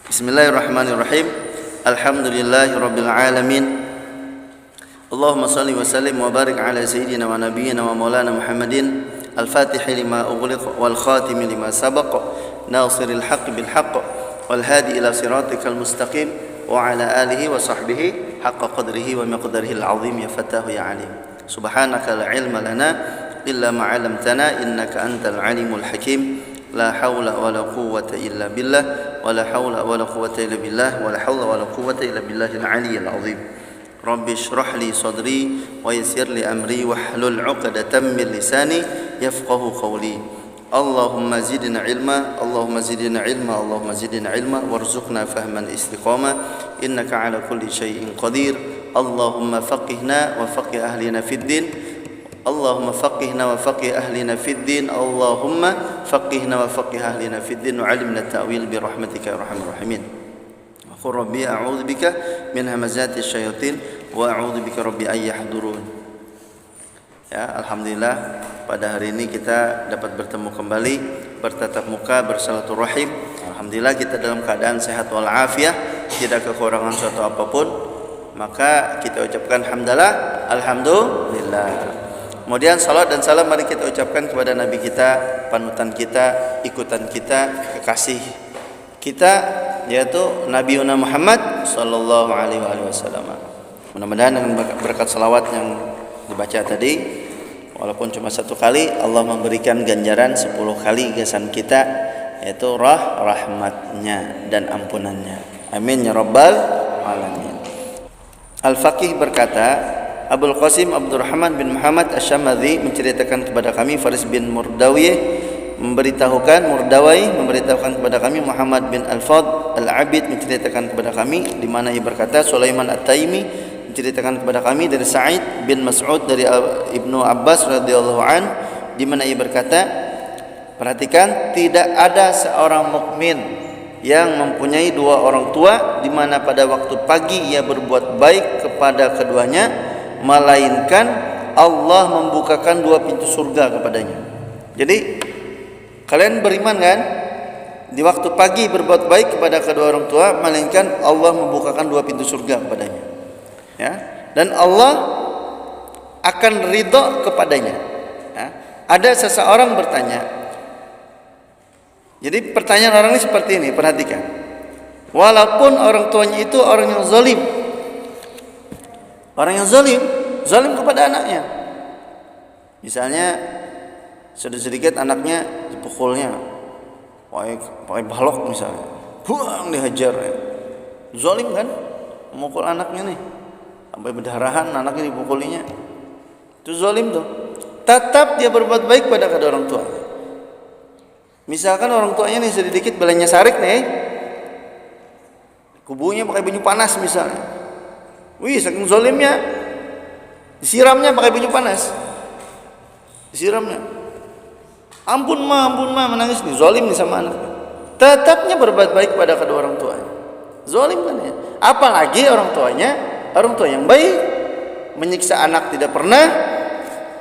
Bismillahirrahmanirrahim. Alhamdulillahirabbil alamin. Allahumma shalli wa sallim wa barik ala sayyidina wa nabiyyina wa maulana Muhammadin al-fatihi lima ughliq wal khatimi lima sabaq nasiril haqqi bil haqq wal hadi ila siratikal mustaqim wa ala alihi wa sahbihi haqqa qadrihi wa miqdarihi al-azim ya fatahu ya alim. Subhanaka la ilma lana illa ma 'allamtana innaka antal alimul hakim. La haula wala quwwata illa billah wala haula wala quwwata illa billah wala haula wala quwwata illa billahil aliyyil azim. Rabbi shrah li sadri wa yassir li amri wahlul 'uqdatam min lisani yafqahu qawli. Allahumma zidna ilma, Allahumma zidna ilma, Allahumma zidna ilma warzuqna fahman istiqama innaka ala kulli syai'in qadir. Allahumma faqihna wa faqih ahlina fid din. Allahumma faqihna wa faqih ahlina fid din. Allahumma faqihna wa faqih ahlina fid din wa 'allimna ta'wil bi rahmatika ya arhamar rahimin. Wa qur rabbi a'udzu bika min hamazati syayatin wa a'udzu bika rabbi ay yahdurun. Ya, alhamdulillah pada hari ini kita dapat bertemu kembali, bertatap muka, bersilaturahim. Alhamdulillah kita dalam keadaan sehat wal afiah, tidak kekurangan suatu apapun. Maka kita ucapkan hamdalah, alhamdulillah. Kemudian salat dan salam mari kita ucapkan kepada Nabi kita, panutan kita, ikutan kita, kekasih kita, yaitu Nabi Muhammad sallallahu alaihi wasallam. Mudah-mudahan dengan berkat salawat yang dibaca tadi, walaupun cuma satu kali, Allah memberikan ganjaran 10 kali gasan kita, yaitu rahmatnya dan ampunannya. Amin ya rabbal alamin. Al-Faqih berkata, Abul Qasim Abdurrahman bin Muhammad Asy-Syamadzi menceritakan kepada kami, Faris bin Murdawiyah memberitahukan kepada kami, Muhammad bin Al-Fadl Al-Abid menceritakan kepada kami, di mana ia berkata, Sulaiman At-Taimi menceritakan kepada kami dari Sa'id bin Mas'ud dari Ibnu Abbas radhiyallahu an, di mana ia berkata, perhatikan, tidak ada seorang mukmin yang mempunyai 2 orang tua di mana pada waktu pagi ia berbuat baik kepada keduanya, melainkan Allah membukakan 2 pintu surga kepadanya. Jadi kalian beriman kan? Di waktu pagi berbuat baik kepada kedua orang tua, melainkan Allah membukakan 2 pintu surga kepadanya. Ya, dan Allah akan ridha kepadanya. Ya. Ada seseorang bertanya. Jadi pertanyaan orang ini seperti ini, perhatikan. Walaupun orang tuanya itu orang yang zalim, orang yang zalim kepada anaknya. Misalnya sedikit anaknya dipukulnya, pakai balok misalnya, buang dihajar, zalim kan, memukul anaknya nih, sampai berdarahan anaknya dipukulinya, itu zalim tuh. Tetap dia berbuat baik pada kedua orang tua. Misalkan orang tuanya nih sedikit belanya sarik nih, kubunya pakai baju panas misalnya. Wih, saking zalimnya, disiramnya pakai baju panas, disiramnya. Ampun ma, menangis nih, zalim nih sama anaknya. Tetapnya berbuat baik pada kedua orang tuanya. Zalim kan ya. Apalagi orang tua yang baik, menyiksa anak tidak pernah,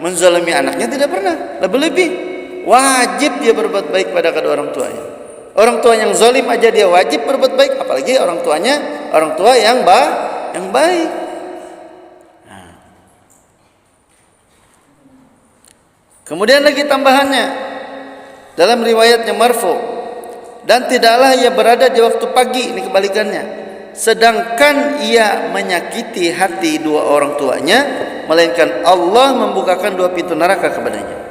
menzalimi anaknya tidak pernah. Lebih-lebih wajib dia berbuat baik pada kedua orang tuanya. Orang tua yang zalim aja dia wajib berbuat baik, apalagi orang tua yang baik. Nah. Kemudian lagi tambahannya dalam riwayatnya marfu, dan tidaklah ia berada di waktu pagi, ini kebalikannya, sedangkan ia menyakiti hati 2 orang tuanya, melainkan Allah membukakan 2 pintu neraka kepadanya.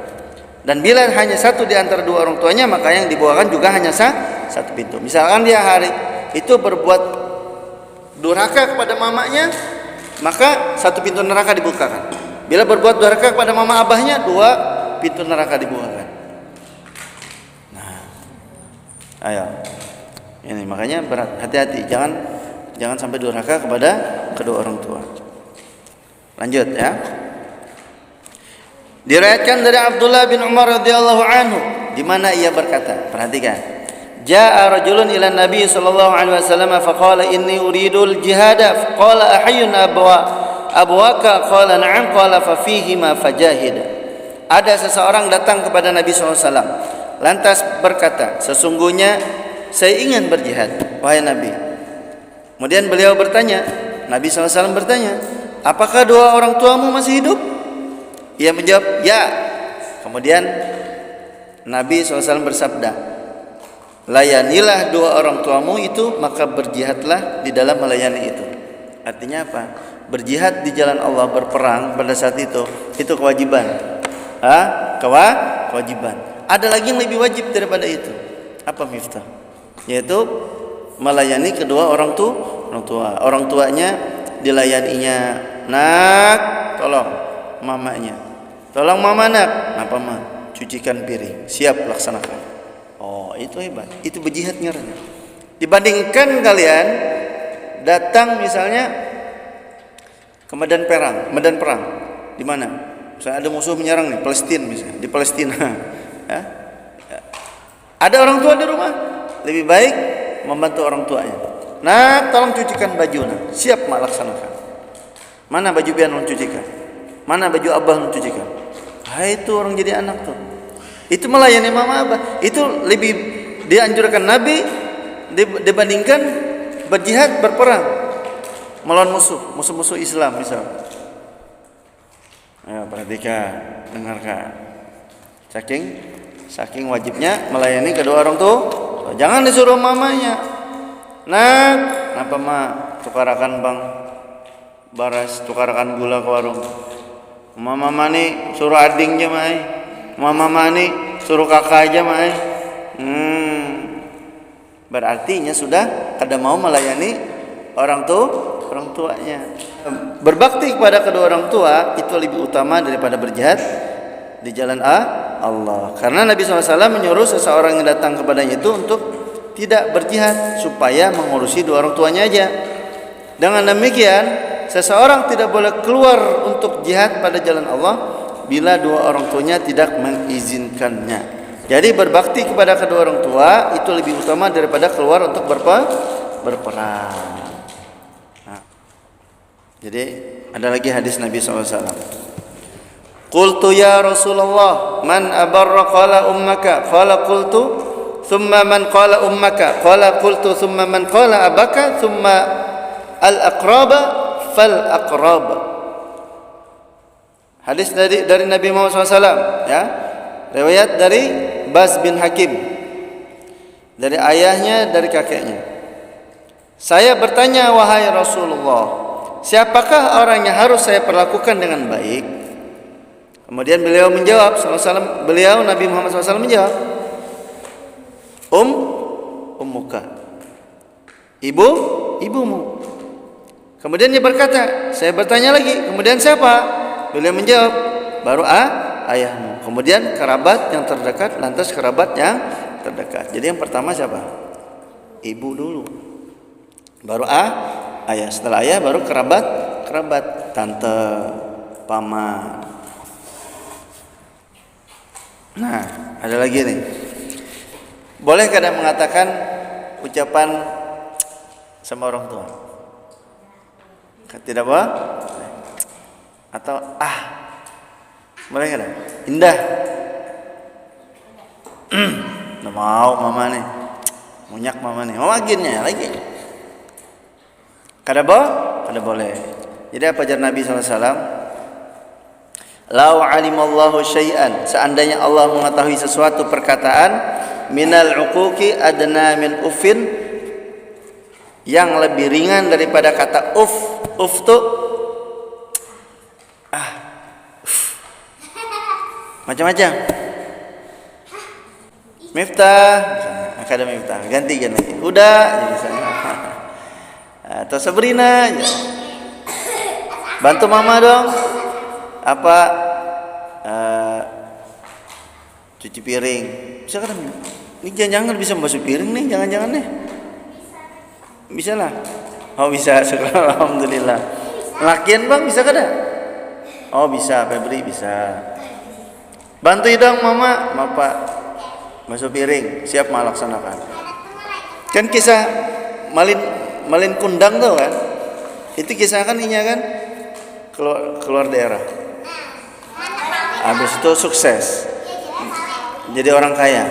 Dan bila hanya satu di antara 2 orang tuanya, maka yang dibukakan juga hanya satu pintu. Misalkan dia hari itu berbuat durhaka kepada mamanya, maka 1 pintu neraka dibukakan. Bila berbuat durhaka kepada mama abahnya, 2 pintu neraka dibukakan. Nah, ayo, ini makanya berat, hati-hati, jangan sampai durhaka kepada kedua orang tua. Lanjut ya. Diriwayatkan dari Abdullah bin Umar radhiyallahu anhu, di mana ia berkata, perhatikan. Ja'a rajulun ila Nabi sallallahu alaihi wasallam faqala inni uridul jihada faqala ahayyun abwaka qala na'am qala fa fihi ma fajahid. Ada seseorang datang kepada Nabi sallallahu alaihi wasallam lantas berkata, sesungguhnya saya ingin berjihad. wahai Nabi. Kemudian beliau bertanya, Nabi SAW bertanya, apakah dua orang tuamu masih hidup? Ia menjawab, ya. Kemudian Nabi SAW bersabda, layanilah dua orang tuamu itu, maka berjihadlah di dalam melayani itu. Artinya apa? Berjihad di jalan Allah, berperang pada saat itu kewajiban. Kewajiban. Ada lagi yang lebih wajib daripada itu. Apa Miftah? Yaitu melayani kedua orang tua. Orang tuanya dilayaninya, nak, tolong mamanya. Tolong mama nak. Apa mah? Cucikan piring. Siap, laksanakan. Oh, itu hebat. Itu berjihad ngeranya. Dibandingkan kalian datang misalnya ke medan perang. Di mana? Misalnya ada musuh menyerang nih, Palestina misalnya, di Palestina. Ya. Ada orang tua di rumah, lebih baik membantu orang tuanya. Nah, tolong cucikan baju nak. Siap, mak laksanakan. Mana baju biar lu cucikan? Mana baju abah lu cucikan? Itu orang jadi anak tuh. Itu melayani mama abah. Itu lebih dianjurkan Nabi dibandingkan berjihad, berperang melawan musuh Islam misalnya. Ayo perhatikan, dengarkan. Saking wajibnya melayani kedua orang tuh. Jangan disuruh mamanya. Nak, kenapa mak tukarakan bang baras, tukarakan gula ke warung. Mama nih suruh adingnya mai. Mama nih suruh kakak aja mai. Berartinya sudah kada mau melayani orang tuanya. Berbakti kepada kedua orang tua itu lebih utama daripada berjihad di jalan Allah. Karena Nabi SAW menyuruh seseorang yang datang kepadanya itu untuk tidak berjihad, supaya mengurusi dua orang tuanya aja. Dengan demikian, seseorang tidak boleh keluar untuk jihad pada jalan Allah bila dua orang tuanya tidak mengizinkannya. Jadi berbakti kepada kedua orang tua itu lebih utama daripada keluar untuk berperang. Nah, jadi ada lagi hadis Nabi SAW. Qultu ya Rasulullah, man abarra qala ummaka, qala qultu thumma man qala ummaka, qala qultu thumma man qala abaka, thumma al-aqraba fal-aqrab. Hadis dari Nabi Muhammad SAW, ya. Riwayat dari Bas bin Hakim, dari ayahnya, dari kakeknya. Saya bertanya, wahai Rasulullah, siapakah orang yang harus saya perlakukan dengan baik? Kemudian beliau menjawab, Nabi Muhammad SAW menjawab, ummuka, ibumu. Kemudian dia berkata, saya bertanya lagi, kemudian siapa? Beliau menjawab, baru ayahmu. Kemudian kerabat yang terdekat, lantas kerabat yang terdekat. Jadi yang pertama siapa? Ibu dulu. Baru ayah. Setelah ayah baru kerabat, tante, paman. Nah, ada lagi nih. Boleh kadang mengatakan ucapan sama orang tua? Tidak apa? Atau boleh kadang? Indah. Nggak mau mama nih. Munyak mama nih. Mau aginnya lagi. Kada boleh. Jadi apa ajar Nabi SAW? Lau alimallahu syai'an, seandainya Allah mengetahui sesuatu perkataan, minal uquqi adna min ufin, yang lebih ringan daripada kata uf tuh macam-macam. Miftah, ada Miftah, ganti lagi. Udah, misalnya. Atau Sabrina, ya. Bantu mama dong. Apa? Cuci piring. Bisa kan? Ini jangan-jangan bisa membasuh piring nih, jangan-jangan nih. Bisa lah. Oh bisa, syukur alhamdulillah. Lakian bang bisa kada? Oh bisa, Febri bisa. Bantu dong mama, bapak basuh piring, siap melaksanakan. Kan kisah malin kundang tuh kan? Itu kisah kan inya kan keluar daerah. Habis itu sukses, jadi orang kaya.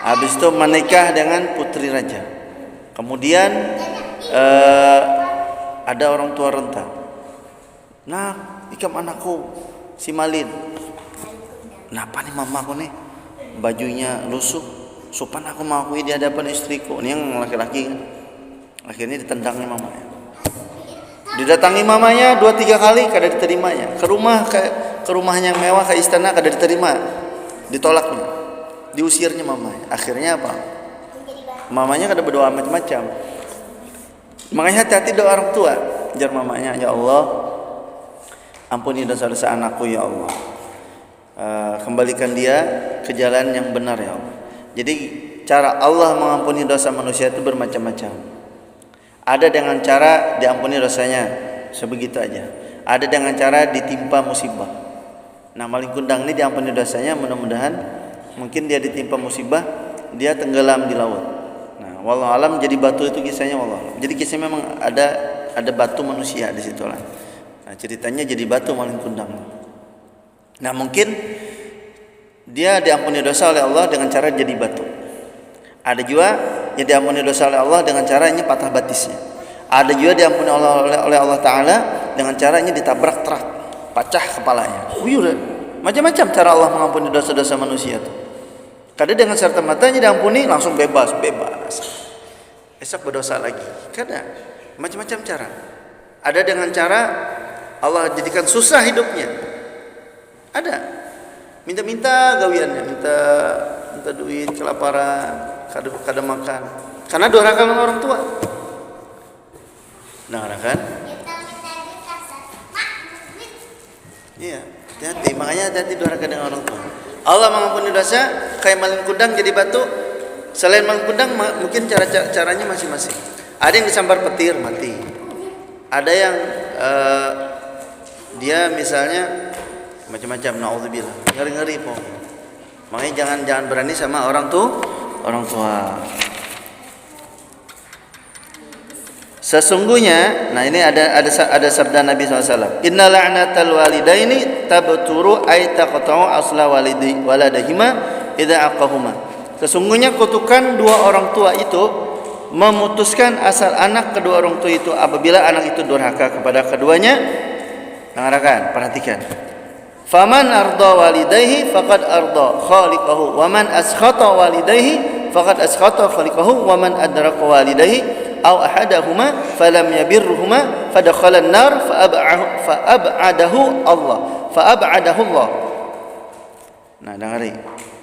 Habis itu menikah dengan putri raja. Kemudian ada orang tua renta. Nah, ikam anakku si Malin. Kenapa nih mamaku nih bajunya lusuh, sopan aku mengakui di hadapan istriku. Ini yang laki-laki kan. Akhirnya ditendangnya mamanya. Didatangi mamanya 2-3 kali kada diterimanya. Ke rumahnya yang mewah, ke istana kada diterima. Ditolaknya. Diusirnya mamanya. Akhirnya apa? Mamanya kada berdoa macam-macam. Makanya hati-hati doa orang tua. Jar mamanya, ya Allah, ampuni dosa-dosa anakku ya Allah. Kembalikan dia ke jalan yang benar ya Allah. Jadi cara Allah mengampuni dosa manusia itu bermacam-macam. Ada dengan cara diampuni dosanya sebegitu aja. Ada dengan cara ditimpa musibah. Nah, maling kundang ini diampuni dosanya, mudah-mudahan mungkin dia ditimpa musibah, dia tenggelam di laut. Nah, wallahu alam, jadi batu itu kisahnya wallahu alam. Jadi kisahnya memang ada batu manusia di situ lah. Nah, ceritanya jadi batu maling kundang. Nah, mungkin dia diampuni dosa oleh Allah dengan cara jadi batu. Ada juga yang diampuni dosa oleh Allah dengan caranya patah batisnya. Ada juga diampuni oleh Allah Ta'ala dengan caranya ditabrak truk, pecah kepalanya. Macam-macam cara Allah mengampuni dosa-dosa manusia itu. Kadang dengan serta matanya diampuni langsung bebas. Esok berdosa lagi. Kadang macam-macam cara. Ada dengan cara Allah jadikan susah hidupnya. Ada. Minta-minta gawiannya, minta duit, kelaparan, kada makan. Karena durhaka sama orang tua. Nah, kan? Iya, hati-hati. Makanya hati-hati durhaka dengan orang tua. Allah mengampuni dosa, kayak maling kundang jadi batu. Selain maling kundang, mungkin caranya masing-masing. Ada yang disambar petir mati. Ada yang dia misalnya macam-macam, naudzubillah. Ngeri-ngeri po. Makanya jangan berani sama orang tua. Sesungguhnya, nah ini ada sabda Nabi SAW. Inna la'natal walidaini tabturu ay taqta'u asla waladihima idza aqahuma. Sesungguhnya kutukan dua orang tua itu memutuskan asal anak kedua orang tua itu apabila anak itu durhaka kepada keduanya. Dengarkan, perhatikan. Faman arda walidayhi faqad arda khaliqahu wa man askhata walidayhi faqad askhata khaliqahu wa man adraka walidayhi aw ahadahuma falam yabirruhuma fadakhala an-nar fa'ab'adahu Allah. Nah, dengari.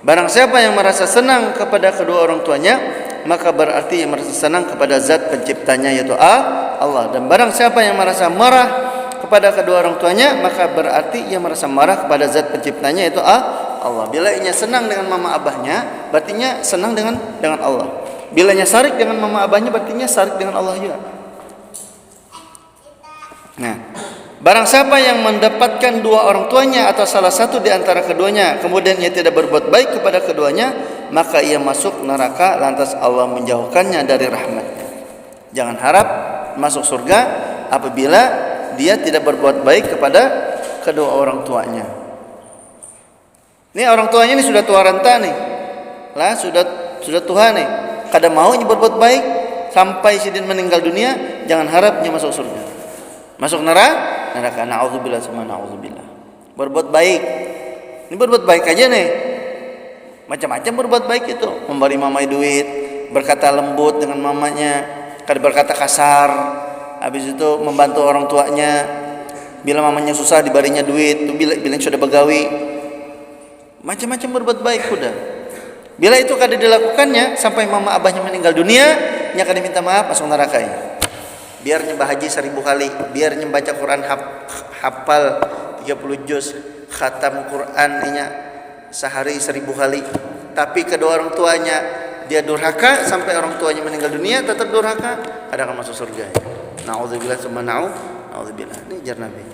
Barang siapa yang merasa senang kepada kedua orang tuanya, maka berarti yang merasa senang kepada zat penciptanya yaitu Allah. Dan barang siapa yang merasa marah kepada kedua orang tuanya, maka berarti ia merasa marah kepada zat penciptanya yaitu Allah. Bila ia senang dengan mama abahnya, berartinya senang dengan Allah. Bila ia sarik dengan mama abahnya, berartinya sarik dengan Allah juga. Nah, barang siapa yang mendapatkan dua orang tuanya atau salah satu di antara keduanya, kemudian ia tidak berbuat baik kepada keduanya, maka ia masuk neraka, lantas Allah menjauhkannya dari rahmat-Nya. Jangan harap masuk surga apabila dia tidak berbuat baik kepada kedua orang tuanya. Ini orang tuanya ini sudah tua renta nih. Lah sudah tua nih. Kada mau berbuat baik sampai sidin meninggal dunia, jangan harapnya masuk surga. Masuk neraka. Na'udzubillah sama na'udzubillah. Berbuat baik. Ini berbuat baik aja nih. Macam-macam berbuat baik itu. Memberi mamai duit, berkata lembut dengan mamanya, kada berkata kasar. Habis itu membantu orang tuanya. Bila mamanya susah diberinya duit, bila sudah begawi. Macam-macam berbuat baik sudah. Bila itu kada dilakukannya sampai mama abahnya meninggal dunia, nya kada minta maaf masuk neraka ya. Biar nyembah haji 1000 kali, biar membaca Quran hafal 30 juz, khatam Quran nya sehari 1000 kali. Tapi kedua orang tuanya dia durhaka sampai orang tuanya meninggal dunia, tetap durhaka, kada akan masuk surga ya. Na'udzubillah summa na'udzubillah. Ini jar Nabi.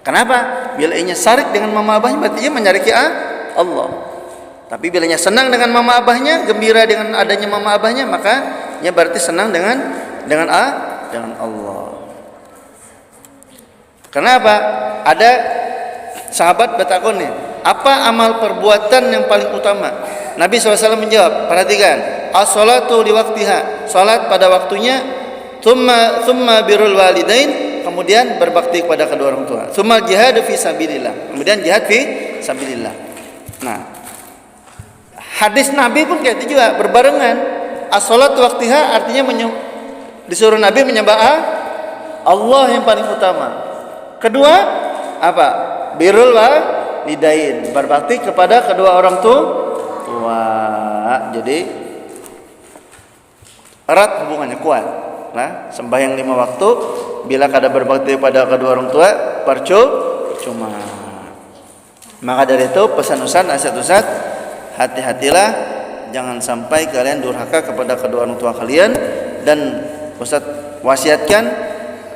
Kenapa? Bila ia sarik dengan mama abahnya, berarti ia menyariki Allah. Tapi bila ia senang dengan mama abahnya, gembira dengan adanya mama abahnya, maka ia berarti senang dengan Allah. Kenapa? Ada sahabat bertakun nih, apa amal perbuatan yang paling utama? Nabi SAW menjawab, perhatikan, as-salatu liwaqtiha, salat pada waktunya, thumma birrul walidain, kemudian berbakti kepada kedua orang tua, thumma jihad fi sabilillah, kemudian jihad fi sabilillah. Nah, hadis Nabi pun kayak itu juga berbarengan. As-salatu waqtiha artinya disuruh Nabi menyembah Allah yang paling utama. Kedua apa? Birrul walidain, berbakti kepada kedua orang tua. Jadi erat hubungannya, kuat. Nah, sembahyang 5 waktu bila kada berbakti pada kedua orang tua percuma. Maka dari itu pesan Ustaz, nasihat Ustaz, hati-hatilah jangan sampai kalian durhaka kepada kedua orang tua kalian, dan Ustaz wasiatkan,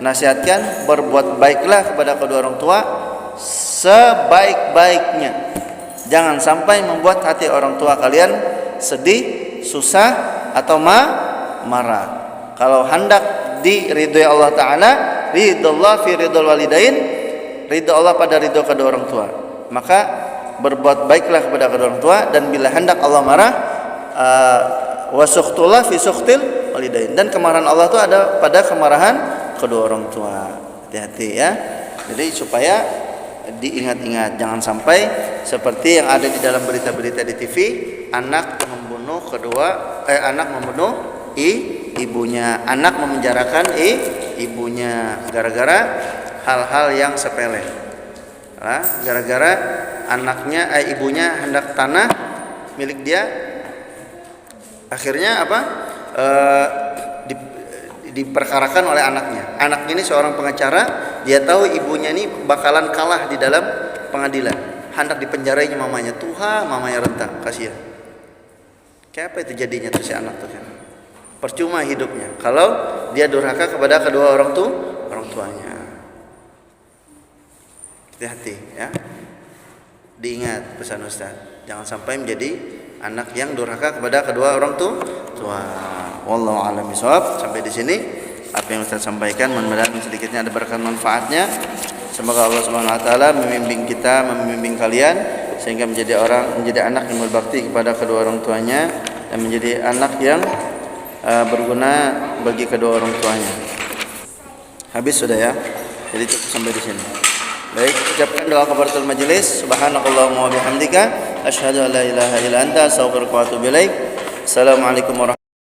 nasihatkan, berbuat baiklah kepada kedua orang tua sebaik-baiknya. Jangan sampai membuat hati orang tua kalian sedih, susah atau marah. Kalau hendak diridhoi Allah Ta'ala, ridallah fi ridul walidain, ridho Allah pada ridho kedua orang tua, maka berbuat baiklah kepada kedua orang tua. Dan bila hendak Allah marah, wasuhtullah fi suhtil walidain, dan kemarahan Allah itu ada pada kemarahan kedua orang tua. Hati-hati ya. Jadi supaya diingat-ingat, jangan sampai seperti yang ada di dalam berita-berita di TV, anak membunuh ibunya, anak memenjarakan ibunya gara-gara hal-hal yang sepele. Gara-gara ibunya hendak tanah milik dia, akhirnya apa? Diperkarakan oleh anaknya. Anak ini seorang pengacara, dia tahu ibunya ini bakalan kalah di dalam pengadilan, hendak dipenjarainya mamanya. Tuhan, mamanya rentah, kasihan. Kayak apa itu jadinya tuh si anak tuh kan? Percuma hidupnya kalau dia durhaka kepada kedua orang tuanya. Hati-hati ya. Diingat pesan Ustaz, jangan sampai menjadi anak yang durhaka kepada kedua orang tua. Wallahu a'lam bishawab. Sampai di sini apa yang Ustaz sampaikan, mudah-mudahan sedikitnya ada berkah manfaatnya. Semoga Allah Subhanahu wa taala membimbing kita, membimbing kalian sehingga menjadi anak yang berbakti kepada kedua orang tuanya dan menjadi anak yang berguna bagi kedua orang tuanya. Habis sudah ya. Jadi cukup sampai di sini. Baik, ucapkan doa kafaratul majelis. Subhanakallahumma wa bihamdika asyhadu an la ilaha illa anta astaghfiruka wa atubu ilaik. Assalamualaikum warahmatullahi wabarakatuh.